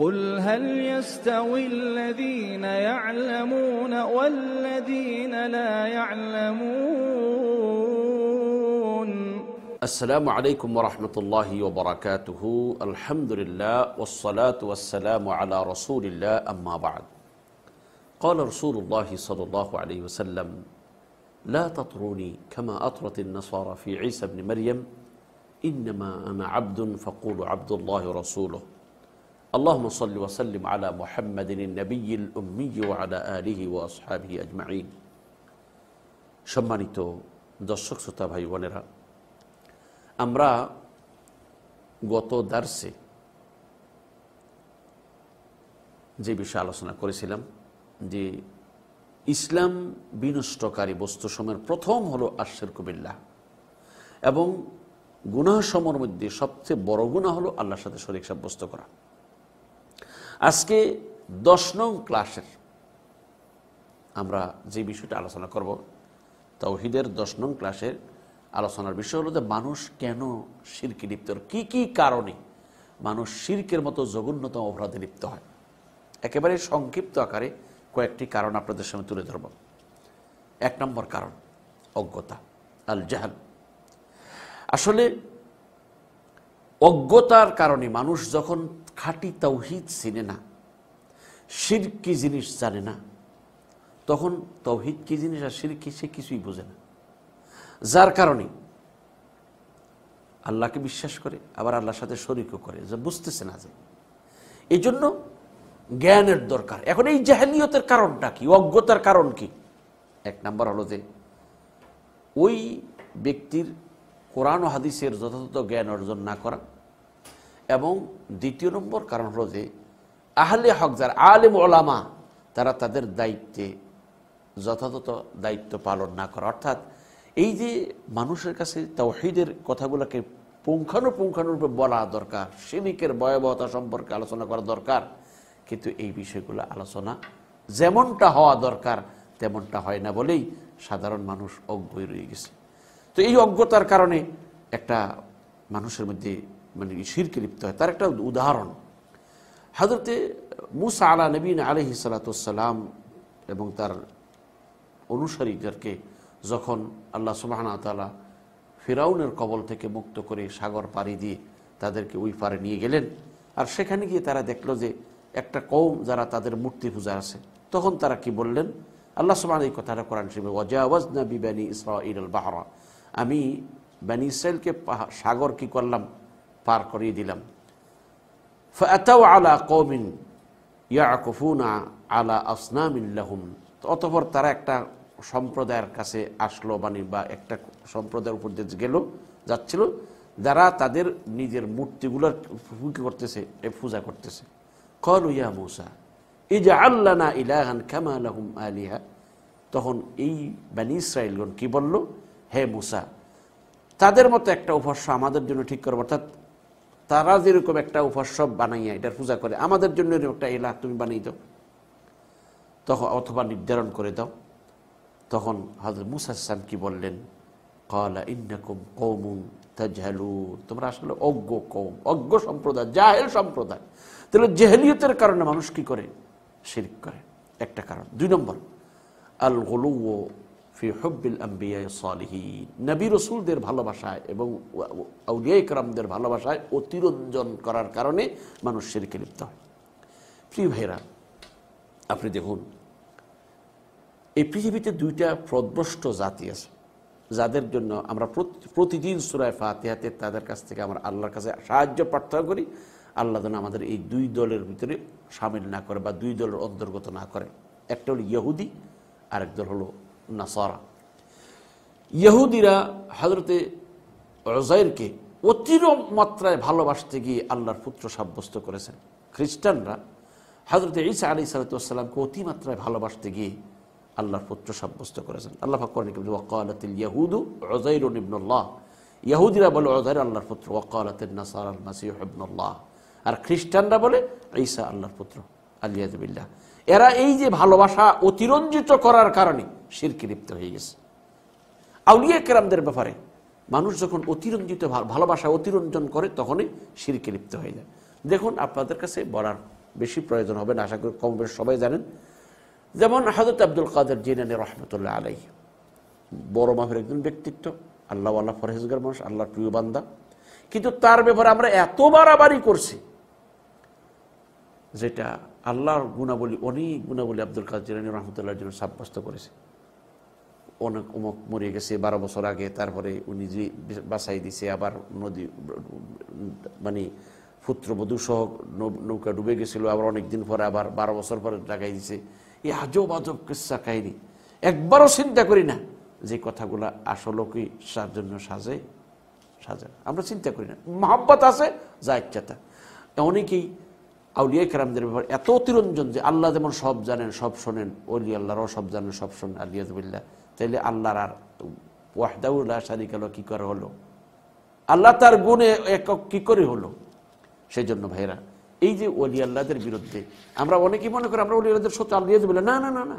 قل هل يستوي الذين يعلمون والذين لا يعلمون السلام عليكم ورحمة الله وبركاته الحمد لله والصلاة والسلام على رسول الله أما بعد قال رسول الله صلى الله عليه وسلم لا تطروني كما أطرت النصارى في عيسى بن مريم إنما أنا عبد فقولوا عبد الله ورسوله اللهم صل وسلم على محمد النبي الأمي وعلى آله وأصحابه أجمعين সম্মানিত দর্শক শ্রোতা ভাই বোনেরা, আমরা গত দার্সে যে বিষয়ে আলোচনা করেছিলাম যে ইসলাম বিনষ্টকারী বস্তুসমূহের প্রথম হলো আশরিকু বিল্লাহ এবং গুনাহসমূহের মধ্যে সবচেয়ে বড় গুনাহ হলো আল্লাহর সাথে শরীক সাব্যস্ত করা। আজকে 10 নং ক্লাসের আমরা যে বিষয়টা আলোচনা করব তাওহীদের 10 নং ক্লাসের আলোচনার বিষয় হলো যে মানুষ কেন শিরকে লিপ্ত, কি কি কারণে মানুষ শিরকের মতো জঘন্যতম অপরাধে লিপ্ত হয়। একেবারে সংক্ষিপ্ত আকারে কয়েকটি কারণ আপনাদের সামনে তুলে ধরব। 1 নম্বর কারণ অজ্ঞতা, আল জাহাল। আসলে অজ্ঞতার কারণে মানুষ যখন খাঁটি তাওহীদ চিনে না, শিরক কি জিনিস জানে না, তখন তাওহীদ কি জিনিস আর শিরক কি সে কিছুই বোঝে না। যার কারণে আল্লাহকে বিশ্বাস করে আবার আল্লাহর সাথে শরীকও করে, যা বুঝতেছে না। যে এই জন্য জ্ঞানের দরকার। এখন এই জাহেলিয়তের কারণটা কি, অজ্ঞতার কারণ কি? 1 নম্বর হলো যে ওই ব্যক্তির কোরআন ও হাদিসের যথাযথ জ্ঞান অর্জন না করা, এবং 2 নম্বর কারণ হলো যে আহলে হক যারা আলেম ওলামা তারা তাদের দায়িত্বে যথাযথ দায়িত্ব পালন না করা। অর্থাৎ এই যে মানুষের কাছে তাওহীদের কথাগুলোকে পুঙ্খানুপুঙ্খানুরূপে বলা দরকার, শিরকের ভয়াবহতা সম্পর্কে আলোচনা করা দরকার, কিন্তু এই বিষয়গুলো আলোচনা যেমনটা হওয়া দরকার তেমনটা হয় না বলেই সাধারণ মানুষ অজ্ঞ রয়ে গেছে। তো এই অজ্ঞতার কারণে একটা মানুষের মধ্যে মানে শিরকে লিপ্ত হয়। তার একটা উদাহরণ হযরতে মূসা আলা নবীনা আলাইহিস সালাতু ওয়াস সালাম এবং তার অনুসারীদেরকে যখন আল্লাহ সুবহানাহু ওয়া তাআলা ফিরাউনের কবল থেকে মুক্ত করে সাগর পাড়ি দিয়ে তাদেরকে ওই পারে নিয়ে গেলেন, আর সেখানে গিয়ে তারা দেখলো যে একটা কওম যারা তাদের মূর্তি পূজা আছে, তখন তারা কি বললেন? আল্লাহ সুবহানাহু এই কথাটা কোরআন শরীফে ওয়াজাওয়াজনা বিবানি ইসরাঈল বাহর, আমি বনি ইসরাইলকে সাগর কি করলাম? পার করিয়ে দিলাম। ফাআতাউ আলা কওমিন ইয়াকুফুনা আলা আসনামিন লাহুম, অতঃপর তারা একটা সম্প্রদায়ের কাছে আসলো, বা একটা সম্প্রদায়ের উপর দিয়ে যাচ্ছিল যারা তাদের নিজের মূর্তিগুলোর কি করতেছে? পূজা করতেছে। ক্বালু ইয়া মূসা ইজআল লানা ইলাহান কামা লাহুম আলিহা, তখন এই বনি ইসরাঈলগণ কি বলল? হে মূসা, তাদের মতো একটা উপাস্য আমাদের জন্য ঠিক করো, অর্থাৎ তারা যেরকম একটা উপাস্য বানাইয়া এটার পূজা করে, আমাদের জন্য একটা ইলাহ তুমি বানিয়ে দাও, তখন অথবা নির্ধারণ করে দাও। তখন হযরত মূসা আলাইহিস সালাম কি বললেন? ক্বালা ইন্নাকুম কওমুন তাজহালুন, তোমরা আসলে অজ্ঞ কওম, অজ্ঞ সম্প্রদায়, জাহেল সম্প্রদায়। তাহলে জাহেলিয়তের কারণে মানুষ কি করে? শিরক করে, একটা কারণ। 2 নম্বর আল গুলু ফি হুব্বিল আম্বিয়া সালিহিন, নবী রাসূলদের ভালোবাসায় এবং আউলিয়া ইকরামদের ভালোবাসায় অতিরঞ্জন করার কারণে মানুষ শিরকে লিপ্ত হয়। প্রিয় ভাইরা, আপনি দেখুন এই পৃথিবীতে 2টা পথভ্রষ্ট জাতি আছে যাদের জন্য আমরা প্রতিদিন সূরা ফাতিহাতে তাদের কাছ থেকে আমরা আল্লাহর কাছে সাহায্য প্রার্থনা করি, আল্লাহ যেন আমাদের এই 2 দলের ভিতরে শামিল না করে বা 2 দলের অন্তর্গত না করে। একটা হলো ইহুদি, আরেক দল হলো নাসারা। ইহুদিরা হযরতে উযাইরকে অতিমাত্রায় ভালোবাসতে গিয়ে আল্লাহর পুত্র সাব্যস্ত করেছেন। খ্রিস্টানরা হযরতে ঈসা আলাইহিস সালামকে অতিমাত্রায় ভালোবাসতে গিয়ে আল্লাহর পুত্র সাব্যস্ত করেছেন। আল্লাহ পাক কোরআনে বলেন ওয়াকালাতিল ইয়াহুদু উযাইরুন ইবনুল্লাহ, ইহুদিরা বলে উযাইর আল্লাহর পুত্র, ওয়াকালাতিন নাসারা আল মাসীহু ইবনুল্লাহ, আর খ্রিস্টানরা বলে ঈসা আল্লাহর পুত্র, আলিয়াযু বিল্লাহ। এরা এই যে ভালোবাসা অতিরঞ্জিত করার কারণে শিরকে লিপ্ত হয়ে গেছে। আউলিয়া কেরামদের ব্যাপারে মানুষ যখন অতিরঞ্জিত ভালোবাসা অতিরঞ্জন করে তখনই শিরকে লিপ্ত হয়ে যায়। দেখুন আপনাদের কাছে বলার বেশি প্রয়োজন হবে না, আশা করি কম বেশ সবাই জানেন। যেমন হযরত আব্দুল কাদের জিলানী রহমতুল্লাহ আলাইহি, বড় মাপের একজন ব্যক্তিত্ব, আল্লাহওয়ালা পরহেজগার মানুষ, আল্লাহর প্রিয় বান্দা, কিন্তু তার ব্যাপারে আমরা এত বাড়াবাড়ি করছি যেটা আল্লাহর গুণাবলী, অনেক গুণাবলী আব্দুল কাদের জিলানী রহমতুল্লাহর জন্য সাব্যস্ত করেছে। অনেক অমুক মরে গেছে 12 বছর আগে, তারপরে উনি যে বাঁচাই দিছে, আবার নদী মানে পুত্রবধূ সহ নৌকা ডুবে গেছিল, আবার অনেকদিন পরে আবার 12 বছর পরে লাগাই দিছে। এই আজব আজব কিস্সা কাহিনী একবারও চিন্তা করি না যে কথাগুলা আসলে কি সার জন্য সাজে। আমরা চিন্তা করি না, মহব্বত আছে যা ইচ্ছাটা। অনেকেই আউলিয়া কেরামদের ব্যাপারে এত অতিরঞ্জন যে আল্লাহ যেমন সব জানেন সব শোনেন, ওলি আল্লাহরাও সব জানেন সব শোনেন, আলিয়াযুবিল্লাহ। তাইলে আল্লাহর আর ওয়াহদাহু লা শারীকা লাহু কি করে হলো? আল্লাহ তার গুণে একক কি করে হলো? সেই জন্য ভাইরা, এই যে ওলি আল্লাহদের বিরুদ্ধে আমরা অনেকেই মনে করি আমরা ওলি আল্লাহদের শত্রু, আলিয়াযুবিল্লাহ। না না না না,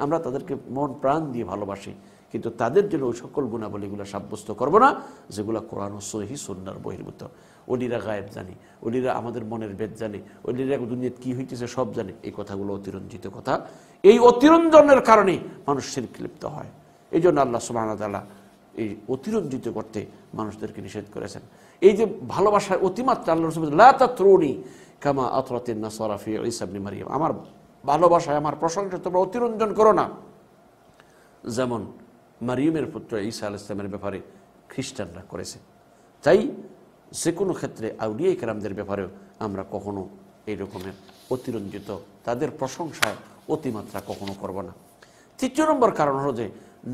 আমরা তাদেরকে মন প্রাণ দিয়ে ভালোবাসি, কিন্তু তাদের জন্য ওই সকল গুণাবলীগুলো সাব্যস্ত করবো না যেগুলো কোরআন ও সহিহ সুন্নাহর বহির্ভূত। ওলিরা গায়েব জানে, ওলিরা আমাদের মনের ভেদ জানে, ওলিরা দুনিয়াতে কি হইতেছে সব জানে। এই কথাগুলো অতিরঞ্জিত কথা। এই অতিরঞ্জনের কারণে মানুষ শিরকে লিপ্ত হয়। এই জন্য আল্লাহ সুবহানাহু ওয়া তাআলা এই অতিরঞ্জিত করতে মানুষদেরকে নিষেধ করেছেন। এই যে ভালোবাসার অতিমাত্রা, আল্লাহ রাসূল লা তাতরুনি কামা আতরাতিন নাসারা ফি ঈসা ইবনে মারইয়াম, আমার ভালোবাসায় আমার প্রশংসা তোমরা অতিরঞ্জন করো না, যেমন মারিয়মের পুত্র ঈসা আলাইহিস সালামের ব্যাপারে খ্রিস্টানরা করেছে। তাই যে কোনো ক্ষেত্রে আউলিয়া কেরামদের ব্যাপারেও আমরা কখনো এই রকমের অতিরঞ্জিত, তাদের প্রশংসায় অতিমাত্রা কখনো করব না। ৩য় নম্বর কারণ হলো যে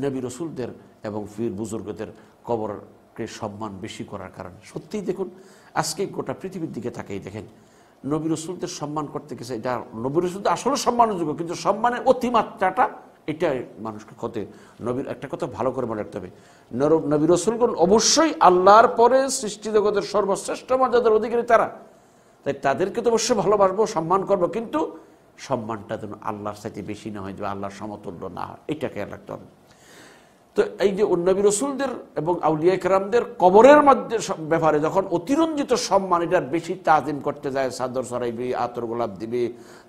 নবী রসুলদের এবং পীর বুজুর্গদের কবরকে সম্মান বেশি করার কারণে। সত্যিই দেখুন, আজকে গোটা পৃথিবীর দিকে তাকাই দেখেন, নবী রসুলদের সম্মান করতে গেছে, এটা নবী রসুলদের আসলে সম্মানযোগ্য, কিন্তু সম্মানের অতিমাত্রাটা এটা মানুষকে ক্ষতি। নবীর একটা কথা ভালো করে মনে রাখতে হবে, নবী রসুলগণ অবশ্যই আল্লাহর পরে সৃষ্টি জগতের সর্বশ্রেষ্ঠ মর্যাদার অধিকারী তারা, তাই তাদেরকে তো অবশ্যই ভালোবাসবো, সম্মান করবো, কিন্তু সম্মানটা যেন আল্লাহর সাথে বেশি না হয়, যে আল্লাহর সমতুল্য না হয়, এটা খেয়াল রাখতে হবে। তো এই যে নবী রসুলদের এবং আউলিয়া কেরামদের কবরের মধ্যে ব্যাপারে যখন অতিরঞ্জিত সম্মান, এটার বেশি তাজিম করতে যায়, চাদর ছড়াইবে, আতর গোলাপ দিবে,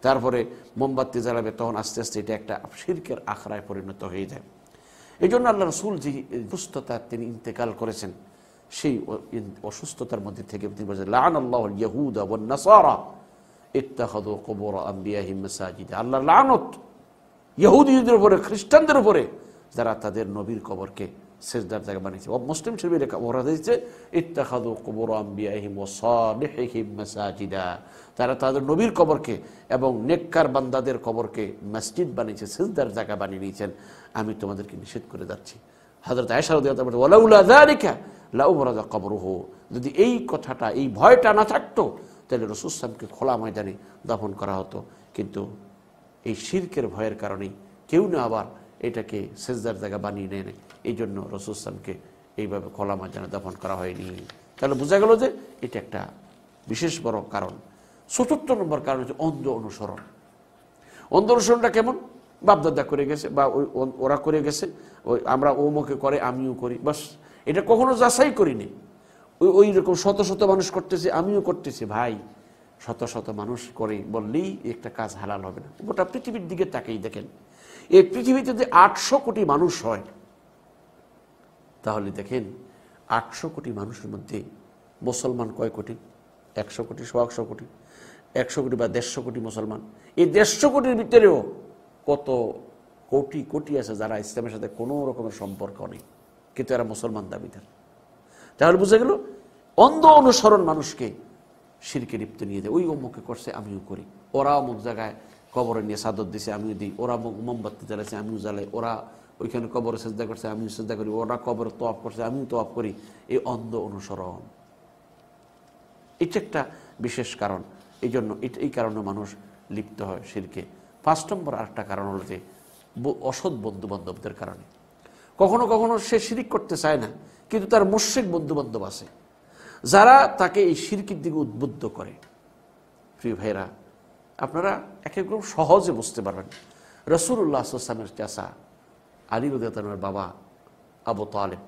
তারপরে মোমবাতি জ্বালাবে, তখন আস্তে আস্তে এটা একটা শিরকের আখড়ায় পরিণত হয়ে যায়। এই জন্য আল্লাহ রসুল যে অসুস্থতা তিনি ইন্তেকাল করেছেন, সেই অসুস্থতার মধ্যে থেকে তিনি বলেছেন লাআনাল্লাহুল ইয়াহুদা ওয়ান নাসারা ইত্তাখাযু কুবুর আম্বিয়াহিম মাসাজিদ। আল্লাহর লানত ইহুদিদের উপরে, খ্রিস্টানদের উপরে, যারা তাদের নবীর কবরকে সেজদার জায়গা বানিয়েছে। মুসলিম শরীফে ওরা দিয়েছে ইত্তাখাযু কুবুর আম্বিয়াহিম ওয়া সালিহিহিম মাসাজিদা, তারা তাদের নবীর কবরকে এবং নেককার বান্দাদের কবরকে মসজিদ বানিয়েছে, সেজদার জায়গা বানিয়ে নিয়েছেন। আমি তোমাদেরকে নিষেধ করে যাচ্ছি। হযরত আয়েশা রাদিয়াল্লাহু তাআলা ওয়ালাউলা যালিকা লাউবরাজা কবরুহু, যদি এই কথাটা, এই ভয়টা না থাকতো, তাহলে রাসূল সাল্লাল্লাহু আলাইহি ওয়াসাল্লামকে খোলা ময়দানে দাফন করা হতো। কিন্তু এই শিরকের ভয়ের কারণেই কেউ না আবার এটাকে সেজদার জায়গা বানিয়ে নেয়, এই জন্য রাসূল সাল্লাল্লাহু আলাইহি ওয়াসাল্লামকে এইভাবে খোলা ময়দানে দাফন করা হয়নি। তাহলে বোঝা গেল যে এটা একটা বিশেষ বড় কারণ। ৪র্থ নম্বর কারণ হচ্ছে অন্ধ অনুসরণ। অন্ধ অনুসরণটা কেমন? বাপদাদা করে গেছে বা ওরা করে গেছে, ওই আমরা ওমকে করে আমিও করি, বাস। এটা কখনো যাচাই করিনি। ওই রকম শত শত মানুষ করতেছে, আমিও করতেছি। ভাই, শত শত মানুষ করে বললেই একটা কাজ হালাল হবে না। গোটা পৃথিবীর দিকে তাকেই দেখেন, এই পৃথিবীতে যদি 800 কোটি মানুষ হয়, তাহলে দেখেন 800 কোটি মানুষের মধ্যে মুসলমান কয় কোটি? 100 কোটি, 100 কোটি, 100 কোটি বা 150 কোটি মুসলমান। এই 150 কোটির ভিতরেও কত কোটি কোটি আছে যারা ইসলামের সাথে কোনো রকমের সম্পর্ক নেই, কিন্তু এরা মুসলমান দাবিদার। তাহলে বুঝা গেল অন্ধ অনুসরণ মানুষকে শিরকে লিপ্ত নিয়ে যায়। ওই অমুকে করছে আমিও করি, ওরা অমুক জায়গায় কবরে নিয়ে চাদর দিছে আমিও দিই, ওরা মোমবাতি জ্বালাইছে আমিও জ্বালাই, ওরা ওইখানে কবরে সেজদা করছে আমিও সেজদা করি, ওরা কবরে তোয়াফ করছে আমিও তোয়াফ করি। এই অন্ধ অনুসরণ, এটা একটা বিশেষ কারণ। এই জন্য এই কারণে মানুষ লিপ্ত হয় শিরকে। 5 নম্বর আরেকটা কারণ হলো যে অসৎ বন্ধু বান্ধবদের কারণে। কখনো কখনো সে শিরিক করতে চায় না, কিন্তু তার মুশরিক বন্ধু বান্ধব আছে যারা তাকে এই শিরকের দিকে উদ্বুদ্ধ করে। প্রিয় ভাইরা, আপনারা একদম সহজে বুঝতে পারবেন। রাসূলুল্লাহ সাল্লাল্লাহু আলাইহি ওয়াসাল্লামের চাচা আলী রাদিয়াল্লাহু আনহুর বাবা আবু তালেব,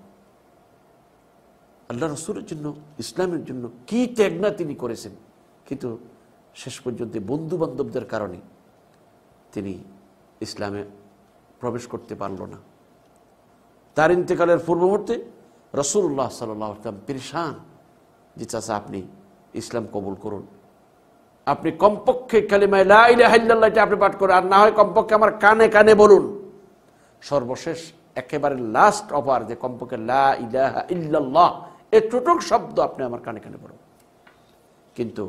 আল্লাহ রাসূলের জন্য, ইসলামের জন্য কি ত্যাগ না তিনি করেছেন। কিন্তু শেষ পর্যন্ত বন্ধু বান্ধবদের কারণে তিনি ইসলামে প্রবেশ করতে পারল না। তার ইন্তেকালের পূর্ব মুহূর্তে রাসূলুল্লাহ সাল্লাল্লাহু আলাইহি ওয়াসাল্লাম পেরেশান যে চাচা আপনি ইসলাম কবুল করুন, আপনি কমপক্ষে কালিমা লা ইলাহা ইল্লাল্লাহ এটা আপনি পাঠ করুন, আর না হয় কমপক্ষে আমার কানে কানে বলুন। সর্বশেষ একেবারে লাস্ট অফার যে কমপক্ষে লা ইলাহা ইল্লাল্লাহ এতটুক শব্দ আপনি আমার কানে কানে বলুন। কিন্তু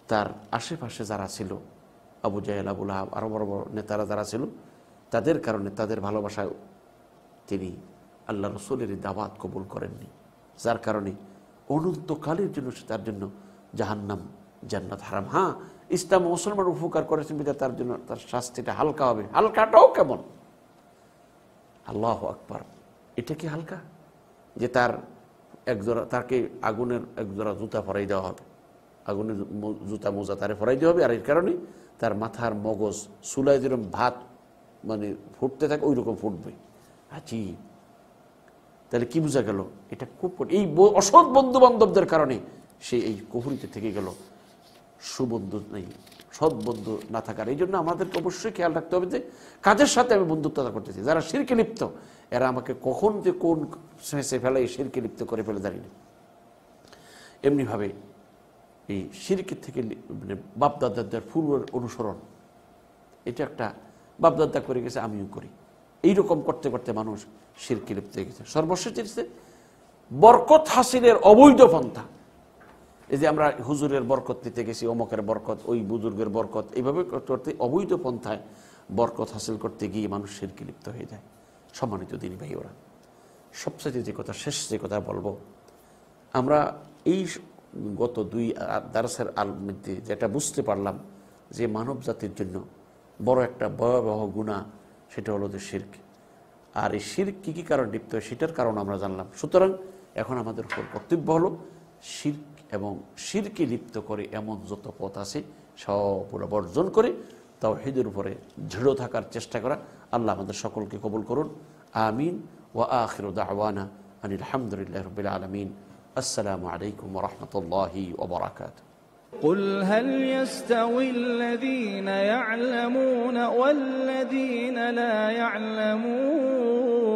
তার আশেপাশে যারা ছিল, আবু জাহেল, আবু লাহাব, আরো বড় বড় নেতারা যারা ছিল, তাদের কারণে তাদের ভালোবাসায় তিনি আল্লাহ রসুলের দাওয়াত কবুল করেননি, যার কারণে অনন্তকালের জন্য তার জন্য জাহান্নাম জান্নাত হারাম। হ্যাঁ, ইসলাম মুসলমান উপকার করেছেন বিধায় তার জন্য তার শাস্তিটা হালকা হবে। হালকাটাও কেমন? আল্লাহু আকবার, এটা কি হালকা যে তার একজোড়া, তাকে আগুনের একজোড়া জুতা পরাই দেওয়া হবে, আগুনের জুতা মোজা তারে পরাই দেওয়া হবে, আর এর কারণে তার মাথার মগজ চুলায় যেরকম ভাত মানে ফুটতে থাকে ওই রকম ফুটবে। আজীব। তাহলে কি বোঝা গেল? এটা খুব এই অসৎ বন্ধু বান্ধবদের কারণে সে এই কুফরিতে থেকে গেল। সুবন্ধু নেই, সৎ বন্ধু না থাকার। এই জন্য আমাদেরকে অবশ্যই খেয়াল রাখতে হবে যে কাদের সাথে আমি বন্ধুত্বতা করতেছি। যারা শিরকে লিপ্ত, এরা আমাকে কখন যে কোন শেষে ফেলে এই শিরকে লিপ্ত করে ফেলে জানি না। এমনিভাবে এই শিরকের থেকে মানে বাপদাদাদের পূর্বের অনুসরণ, এটা একটা বাপদাদা করে গেছে আমিও করি, এইরকম করতে করতে মানুষ শিরকে লিপ্ত হয়ে গেছে। সর্বশেষ জিনিস বরকত হাসিলের অবৈধ পন্থা। এই যে আমরা হুজুরের বরকত নিতে গেছি, অমকের বরকত, ওই বুজুর্গের বরকত, এইভাবে করতে অবৈধ পন্থায় বরকত হাসিল করতে গিয়ে মানুষ শিরকে লিপ্ত হয়ে যায়। সম্মানিত দিনী ভাই, ওরা সবচেয়ে যে কথা, শেষ যে কথা বলবো, আমরা এই গত দুই দারসের মধ্যে যেটা বুঝতে পারলাম যে মানব জাতির জন্য বড় একটা ভয়াবহ গুনাহ, সেটা হলো যে শিরক। আর এই শিরক কী কী কারণ লিপ্ত হয় সেটার কারণ আমরা জানলাম। সুতরাং এখন আমাদের উপর কর্তব্য হলো শিরক এবং শিরকে লিপ্ত করে এমন যত পথ আছে সবগুলো বর্জন করে তাওহীদের উপরে দৃঢ় থাকার চেষ্টা করা। আল্লাহ আমাদের সকলকে কবুল করুন। আমিন। ওয়া আখিরু দাওয়ানা আনিল হামদুলিল্লাহি রাব্বিল আলামিন। আসসালামু আলাইকুম ওয়া রাহমাতুল্লাহি ওয়া বারাকাতুহু। قل هل يستوي الذين يعلمون والذين لا يعلمون